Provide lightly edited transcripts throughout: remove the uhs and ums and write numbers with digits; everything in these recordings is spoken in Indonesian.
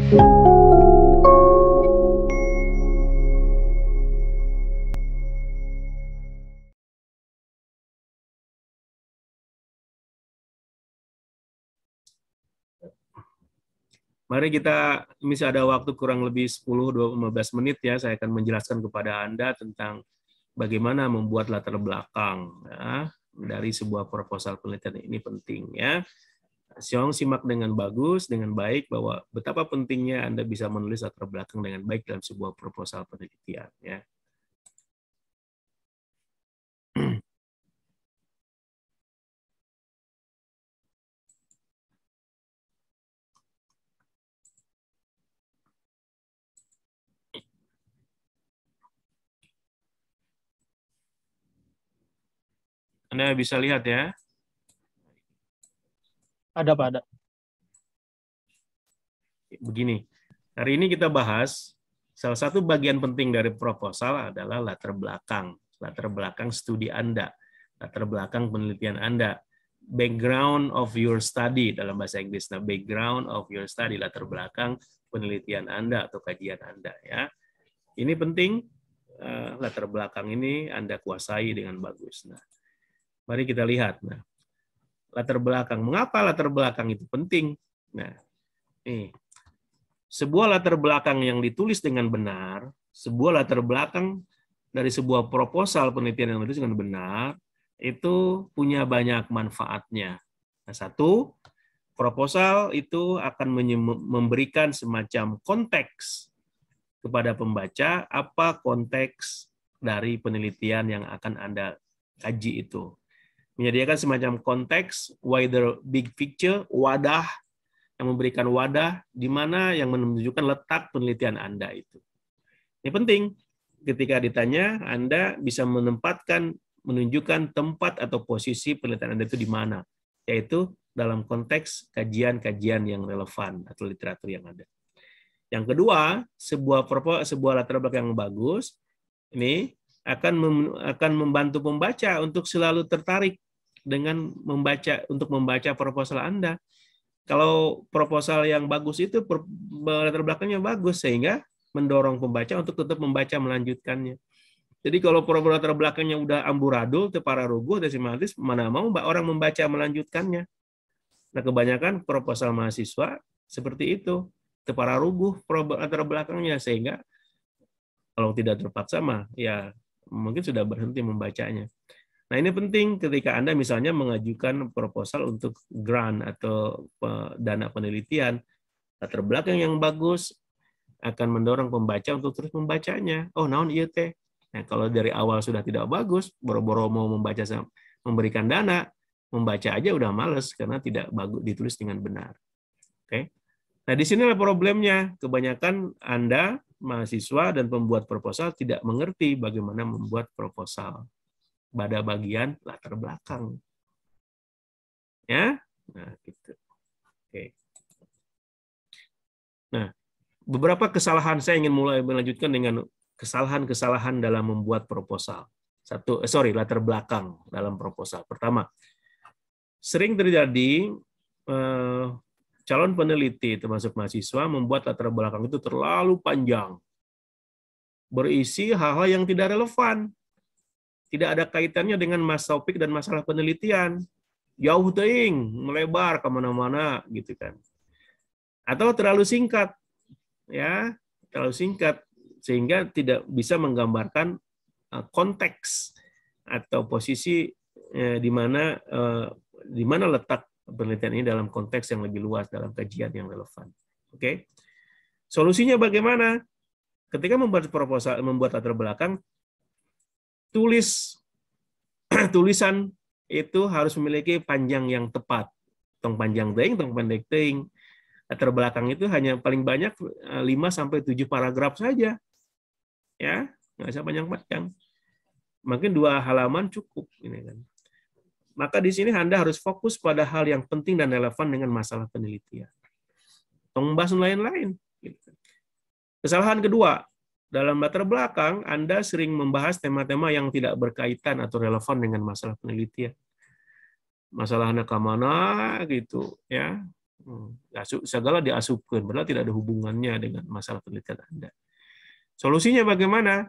Mari kita, misal ada waktu kurang lebih 10-15 menit ya, saya akan menjelaskan kepada Anda tentang bagaimana membuat latar belakang ya, dari sebuah proposal penelitian. Ini penting ya. Simak dengan bagus, dengan baik, bahwa betapa pentingnya Anda bisa menulis latar belakang dengan baik dalam sebuah proposal penelitian ya. Anda bisa lihat ya. Ada, Pak, ada. Begini, hari ini kita bahas salah satu bagian penting dari proposal adalah latar belakang studi Anda, latar belakang penelitian Anda, background of your study dalam bahasa Inggris. Nah, background of your study, latar belakang penelitian Anda atau kajian Anda ya. Ini penting, latar belakang ini Anda kuasai dengan bagus. Nah, mari kita lihat. Nah, latar belakang. Mengapa latar belakang itu penting? Nah, nih. Sebuah latar belakang yang ditulis dengan benar, sebuah latar belakang dari sebuah proposal penelitian yang ditulis dengan benar, itu punya banyak manfaatnya. Nah, satu, proposal itu akan memberikan semacam konteks kepada pembaca, apa konteks dari penelitian yang akan Anda kaji itu. Menyediakan semacam konteks, wider big picture, wadah, yang memberikan wadah di mana yang menunjukkan letak penelitian Anda itu. Ini penting, ketika ditanya, Anda bisa menunjukkan tempat atau posisi penelitian Anda itu di mana, yaitu dalam konteks kajian-kajian yang relevan atau literatur yang ada. Yang kedua, sebuah latar belakang yang bagus, ini akan membantu pembaca untuk selalu tertarik dengan membaca proposal Anda. Kalau proposal yang bagus itu latar belakangnya bagus, sehingga mendorong pembaca untuk tetap membaca melanjutkannya. Jadi kalau latar belakangnya udah amburadul, tepararugu, sistematis, mana mau orang membaca melanjutkannya. Nah, kebanyakan proposal mahasiswa seperti itu, tepararugu latar belakangnya, sehingga kalau tidak terpaksa ya mungkin sudah berhenti membacanya. Nah, ini penting ketika Anda misalnya mengajukan proposal untuk grant atau dana penelitian. Latar belakang yang bagus akan mendorong pembaca untuk terus membacanya. Oh, naon ieu teh. Nah, kalau dari awal sudah tidak bagus, boro-boro mau memberikan dana, membaca aja udah males karena tidak bagus ditulis dengan benar. Oke. Nah, di sinilah problemnya. Kebanyakan Anda, mahasiswa dan pembuat proposal, tidak mengerti bagaimana membuat proposal pada bagian latar belakang. Ya, nah gitu. Oke. Nah, beberapa kesalahan saya ingin mulai melanjutkan dengan kesalahan-kesalahan dalam membuat proposal. Latar belakang dalam proposal. Pertama, sering terjadi calon peneliti termasuk mahasiswa membuat latar belakang itu terlalu panjang, berisi hal-hal yang tidak relevan, tidak ada kaitannya dengan topik dan masalah penelitian, jauh teuing, melebar kemana-mana gitu kan. Atau terlalu singkat, ya, terlalu singkat sehingga tidak bisa menggambarkan konteks atau posisi di mana letak penelitian ini dalam konteks yang lebih luas, dalam kajian yang relevan. Oke, solusinya bagaimana? Ketika membuat proposal, membuat latar belakang, tulisan itu harus memiliki panjang yang tepat. Tong panjang teuing, tong pendek teuing. Latar belakang itu hanya paling banyak 5-7 paragraf saja. Ya, nggak usah panjang-panjang. Mungkin 2 halaman cukup ini kan. Maka di sini Anda harus fokus pada hal yang penting dan relevan dengan masalah penelitian. Tong bahas lain-lain. Kesalahan kedua, dalam latar belakang, Anda sering membahas tema-tema yang tidak berkaitan atau relevan dengan masalah penelitian. Masalahnya ke mana gitu, ya. Segala diasupkan, padahal tidak ada hubungannya dengan masalah penelitian Anda. Solusinya bagaimana?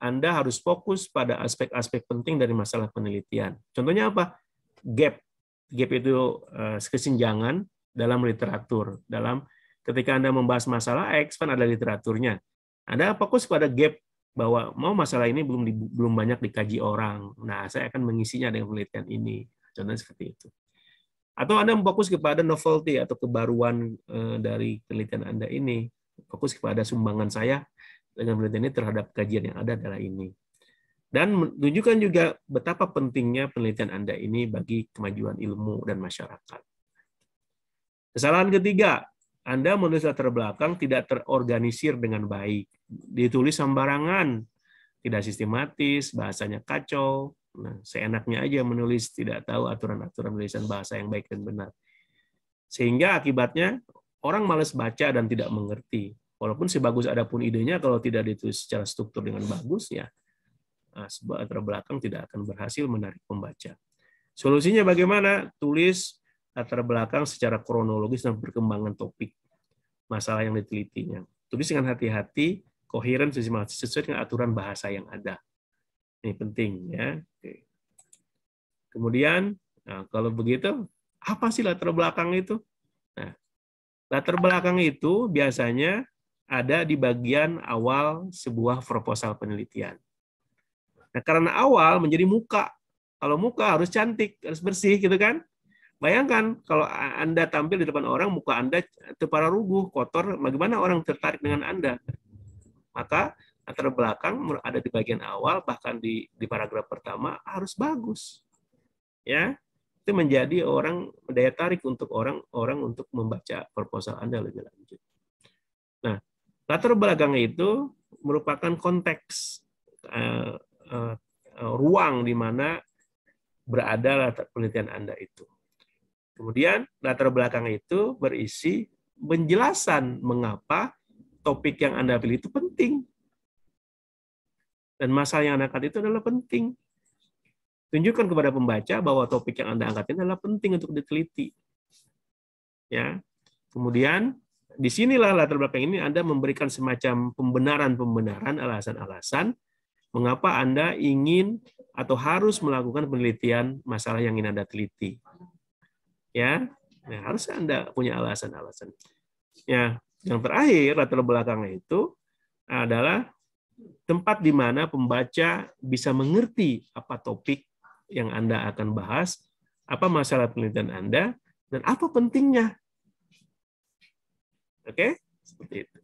Anda harus fokus pada aspek-aspek penting dari masalah penelitian. Contohnya apa? Gap. Gap itu kesenjangan dalam literatur. Ketika Anda membahas masalah X, kan ada literaturnya. Anda fokus pada gap, bahwa masalah ini belum banyak dikaji orang. Nah, saya akan mengisinya dengan penelitian ini. Contohnya seperti itu. Atau Anda fokus kepada novelty atau kebaruan dari penelitian Anda ini. Fokus kepada sumbangan saya dengan penelitian ini terhadap kajian yang ada adalah ini. Dan menunjukkan juga betapa pentingnya penelitian Anda ini bagi kemajuan ilmu dan masyarakat. Kesalahan ketiga, Anda menulis latar belakang tidak terorganisir dengan baik. Ditulis sembarangan, tidak sistematis, bahasanya kacau. Nah, seenaknya aja menulis, tidak tahu aturan-aturan tulisan bahasa yang baik dan benar. Sehingga akibatnya orang malas baca dan tidak mengerti. Walaupun sebagus adapun idenya, kalau tidak ditulis secara struktur dengan bagus, ya sebuah latar belakang tidak akan berhasil menarik pembaca. Solusinya bagaimana? Tulis latar belakang secara kronologis dan perkembangan topik masalah yang ditelitinya. Tulis dengan hati-hati, koheren, sistematis, sesuai dengan aturan bahasa yang ada. Ini penting, ya. Oke. Kemudian, kalau begitu, apa sih latar belakang itu? Nah, latar belakang itu biasanya ada di bagian awal sebuah proposal penelitian. Nah, karena awal menjadi muka. Kalau muka harus cantik, harus bersih, gitu kan? Bayangkan kalau Anda tampil di depan orang, muka Anda terparah rubuh, kotor, bagaimana orang tertarik dengan Anda? Maka latar belakang ada di bagian awal, bahkan di paragraf pertama harus bagus. Ya, itu menjadi daya tarik untuk orang untuk membaca proposal Anda lebih lanjut. Nah, latar belakangnya itu merupakan konteks ruang di mana berada latar penelitian Anda itu. Kemudian latar belakang itu berisi penjelasan mengapa topik yang Anda pilih itu penting. Dan masalah yang Anda angkat itu adalah penting. Tunjukkan kepada pembaca bahwa topik yang Anda angkat ini adalah penting untuk diteliti. Ya. Kemudian disinilah latar belakang ini Anda memberikan semacam pembenaran-pembenaran, alasan-alasan mengapa Anda ingin atau harus melakukan penelitian masalah yang ingin Anda teliti. Ya, nah, harus Anda punya alasan-alasan. Ya, yang terakhir latar belakangnya itu adalah tempat di mana pembaca bisa mengerti apa topik yang Anda akan bahas, apa masalah penelitian Anda, dan apa pentingnya. Oke, seperti itu.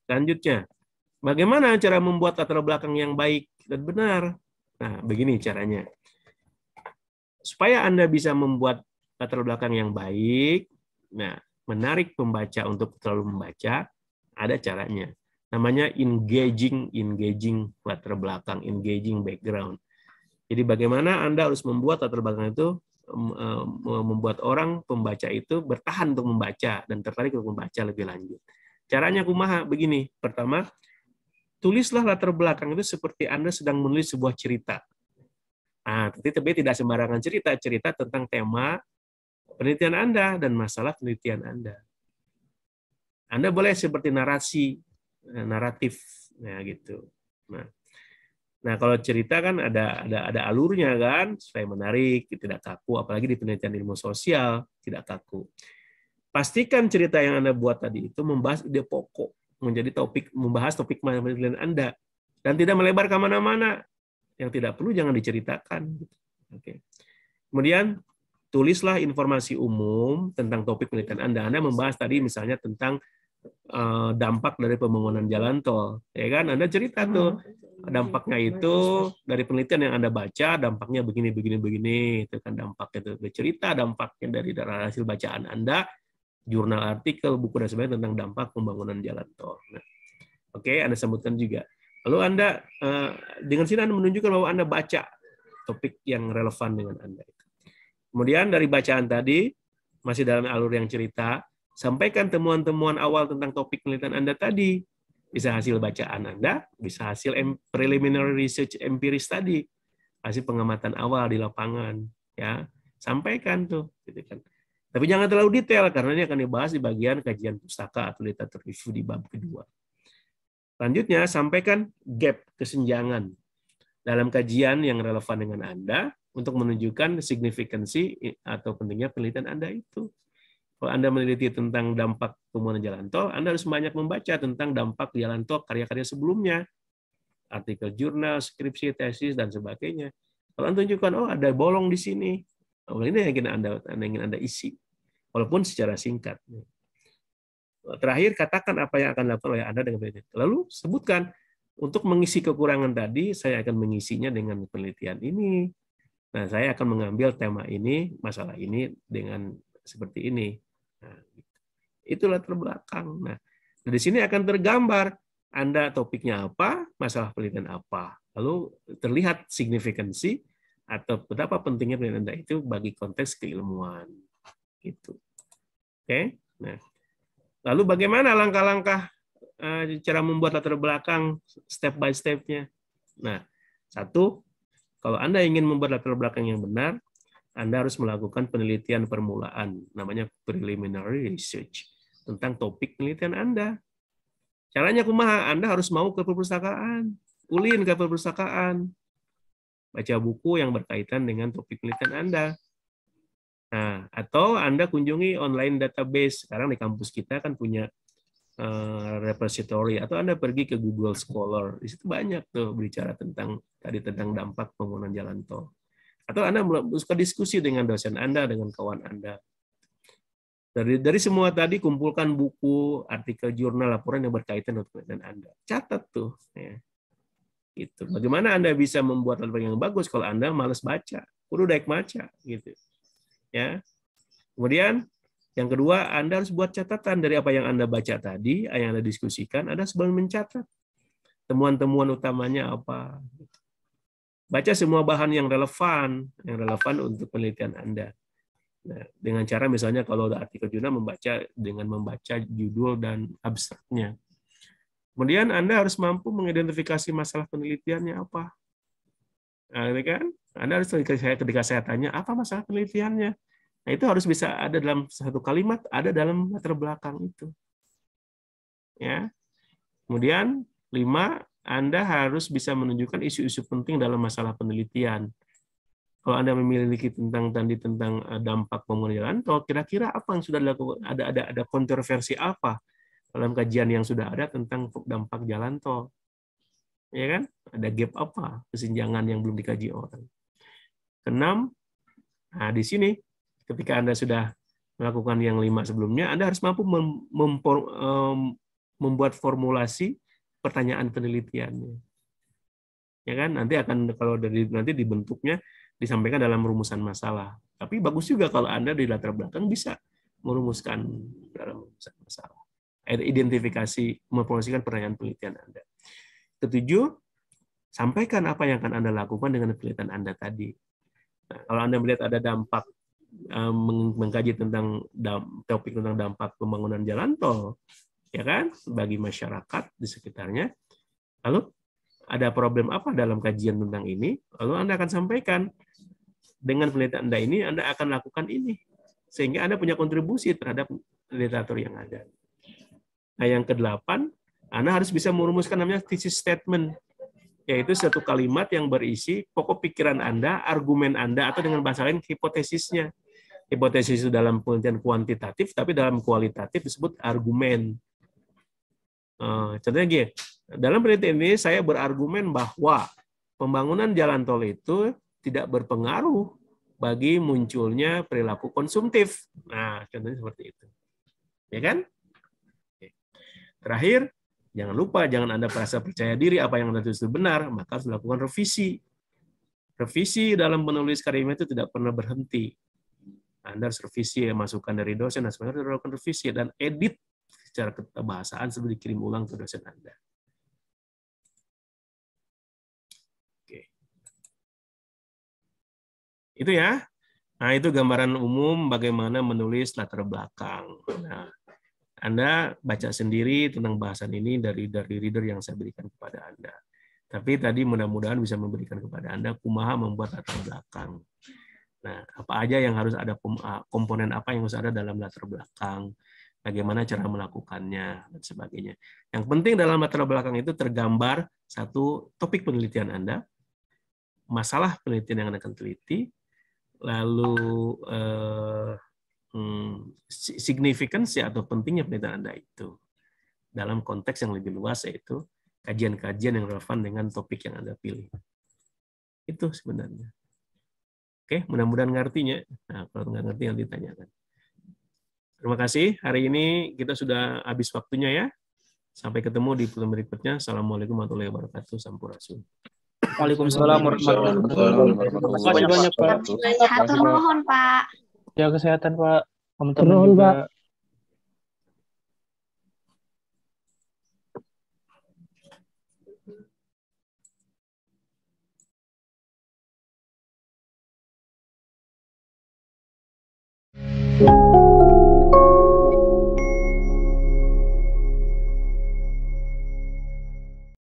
Selanjutnya, bagaimana cara membuat latar belakang yang baik dan benar? Nah, begini caranya. Supaya Anda bisa membuat latar belakang yang baik, nah, menarik pembaca untuk selalu membaca, ada caranya. Namanya engaging latar belakang, engaging background. Jadi bagaimana Anda harus membuat latar belakang itu membuat orang pembaca itu bertahan untuk membaca dan tertarik untuk membaca lebih lanjut. Caranya kumaha begini. Pertama, tulislah latar belakang itu seperti Anda sedang menulis sebuah cerita. Nah, tapi tidak sembarangan cerita tentang tema penelitian Anda dan masalah penelitian Anda. Anda boleh seperti naratif, ya gitu. Nah, kalau cerita kan ada alurnya kan, supaya menarik, tidak kaku, apalagi di penelitian ilmu sosial tidak kaku. Pastikan cerita yang Anda buat tadi itu membahas ide pokok, membahas topik penelitian Anda, dan tidak melebar kemana-mana. Yang tidak perlu jangan diceritakan. Oke. Kemudian tulislah informasi umum tentang topik penelitian Anda. Anda membahas tadi misalnya tentang dampak dari pembangunan jalan tol, ya kan? Anda cerita tuh dampaknya itu dari penelitian yang Anda baca, dampaknya begini, itu kan dampaknya itu. Cerita dampaknya dari hasil bacaan Anda, jurnal, artikel, buku dan sebagainya tentang dampak pembangunan jalan tol. Nah, oke, Anda sebutkan juga. Lalu Anda dengan sini Anda menunjukkan bahwa Anda baca topik yang relevan dengan Anda. Kemudian dari bacaan tadi, masih dalam alur yang cerita, sampaikan temuan-temuan awal tentang topik penelitian Anda tadi. Bisa hasil bacaan Anda, bisa hasil preliminary research empiris tadi, hasil pengamatan awal di lapangan. Ya, sampaikan tuh, gitu kan. Tapi jangan terlalu detail karena ini akan dibahas di bagian kajian pustaka atau literatur review di bab kedua. Selanjutnya, sampaikan gap kesenjangan dalam kajian yang relevan dengan Anda untuk menunjukkan signifikansi atau pentingnya penelitian Anda itu. Kalau Anda meneliti tentang dampak pembangunan jalan tol, Anda harus banyak membaca tentang dampak jalan tol karya-karya sebelumnya, artikel jurnal, skripsi, tesis, dan sebagainya. Kalau Anda tunjukkan, oh ada bolong di sini, oh, ini yang ingin Anda isi, walaupun secara singkat. Terakhir, katakan apa yang akan dilakukan oleh Anda dengan penelitian. Lalu sebutkan, untuk mengisi kekurangan tadi, saya akan mengisinya dengan penelitian ini. Nah, saya akan mengambil tema ini, masalah ini dengan seperti ini. Nah, itulah terbelakang. Nah, dari sini akan tergambar Anda topiknya apa, masalah penelitian apa. Lalu terlihat signifikansi atau betapa pentingnya penelitian Anda itu bagi konteks keilmuan. Gitu. Oke. Nah, lalu bagaimana langkah-langkah cara membuat latar belakang step by step-nya? Nah, satu, kalau Anda ingin membuat latar belakang yang benar, Anda harus melakukan penelitian permulaan, namanya preliminary research, tentang topik penelitian Anda. Caranya kumaha? Anda harus mau ke perpustakaan, ulin ke perpustakaan, baca buku yang berkaitan dengan topik penelitian Anda. Nah, atau Anda kunjungi online database. Sekarang di kampus kita kan punya repository, atau Anda pergi ke Google Scholar. Di situ banyak tuh bicara tentang dampak pembangunan jalan tol. Atau Anda suka diskusi dengan dosen Anda, dengan kawan Anda. Dari semua tadi, kumpulkan buku, artikel jurnal, laporan yang berkaitan dengan penelitian Anda. Catat tuh. Ya. Gitu. Bagaimana Anda bisa membuat laporan yang bagus kalau Anda malas baca? Kudu daek maca. Gitu. Ya. Kemudian yang kedua, Anda harus buat catatan dari apa yang Anda baca tadi, yang Anda diskusikan, Anda sebelum mencatat temuan-temuan utamanya apa. Baca semua bahan yang relevan untuk penelitian Anda. Nah, dengan cara misalnya kalau ada artikel jurnal membaca judul dan abstraknya. Kemudian Anda harus mampu mengidentifikasi masalah penelitiannya apa. Nah, ini kan Anda harus ketika saya tanya apa masalah penelitiannya. Nah, itu harus bisa ada dalam satu kalimat, ada dalam latar belakang itu. Ya. Kemudian 5, Anda harus bisa menunjukkan isu-isu penting dalam masalah penelitian. Kalau Anda memiliki tentang dampak pembangunan jalan tol, kira-kira apa yang sudah dilakukan? Ada kontroversi apa dalam kajian yang sudah ada tentang dampak jalan tol? Ya kan? Ada gap apa? Kesenjangan yang belum dikaji orang. 6, nah di sini ketika Anda sudah melakukan yang 5 sebelumnya, Anda harus mampu membuat formulasi pertanyaan penelitiannya. Ya kan? Nanti nanti dibentuknya disampaikan dalam rumusan masalah. Tapi bagus juga kalau Anda di latar belakang bisa merumuskan dalam rumusan masalah. Identifikasi, mempromosikan pertanyaan penelitian Anda. 7, sampaikan apa yang akan Anda lakukan dengan penelitian Anda tadi. Nah, kalau Anda melihat ada dampak, mengkaji tentang topik tentang dampak pembangunan jalan tol, ya kan, bagi masyarakat di sekitarnya, lalu ada problem apa dalam kajian tentang ini, lalu Anda akan sampaikan, dengan penelitian Anda ini, Anda akan lakukan ini. Sehingga Anda punya kontribusi terhadap literatur yang ada. Nah, yang ke-8, Anda harus bisa merumuskan namanya thesis statement, yaitu satu kalimat yang berisi pokok pikiran Anda, argumen Anda, atau dengan bahasa lain, hipotesisnya. Hipotesis itu dalam penelitian kuantitatif, tapi dalam kualitatif disebut argumen. Contohnya gini, dalam penelitian ini saya berargumen bahwa pembangunan jalan tol itu tidak berpengaruh bagi munculnya perilaku konsumtif. Nah, contohnya seperti itu. Ya kan? Terakhir, jangan lupa, jangan Anda merasa percaya diri apa yang Anda tulis itu benar, maka harus dilakukan revisi. Revisi dalam menulis karya itu tidak pernah berhenti. Anda harus revisi masukan dari dosen, dan sebenarnya harus dilakukan revisi dan edit secara kebahasaan sebelum dikirim ulang ke dosen Anda. Oke. Itu ya. Nah, itu gambaran umum bagaimana menulis latar belakang. Nah, Anda baca sendiri tentang bahasan ini dari reader yang saya berikan kepada Anda. Tapi tadi mudah-mudahan bisa memberikan kepada Anda kumaha membuat latar belakang. Nah, apa aja yang harus ada, komponen apa yang harus ada dalam latar belakang, bagaimana cara melakukannya, dan sebagainya. Yang penting dalam latar belakang itu tergambar satu topik penelitian Anda, masalah penelitian yang Anda akan teliti, lalu signifikansi atau pentingnya penelitian Anda itu dalam konteks yang lebih luas, yaitu kajian-kajian yang relevan dengan topik yang Anda pilih. Itu sebenarnya. Oke, mudah-mudahan ngertinya. Nah, kalau nggak ngerti nanti tanyakan. Terima kasih. Hari ini kita sudah habis waktunya ya. Sampai ketemu di film berikutnya. Assalamualaikum warahmatullahi wabarakatuh. Sampurasun. Waalaikumsalam warahmatullahi wabarakatuh. Terima kasih banyak, Pak. Hatur nuhun, Pak. Jaga kesehatan, Pak. Teman-teman juga. Pak.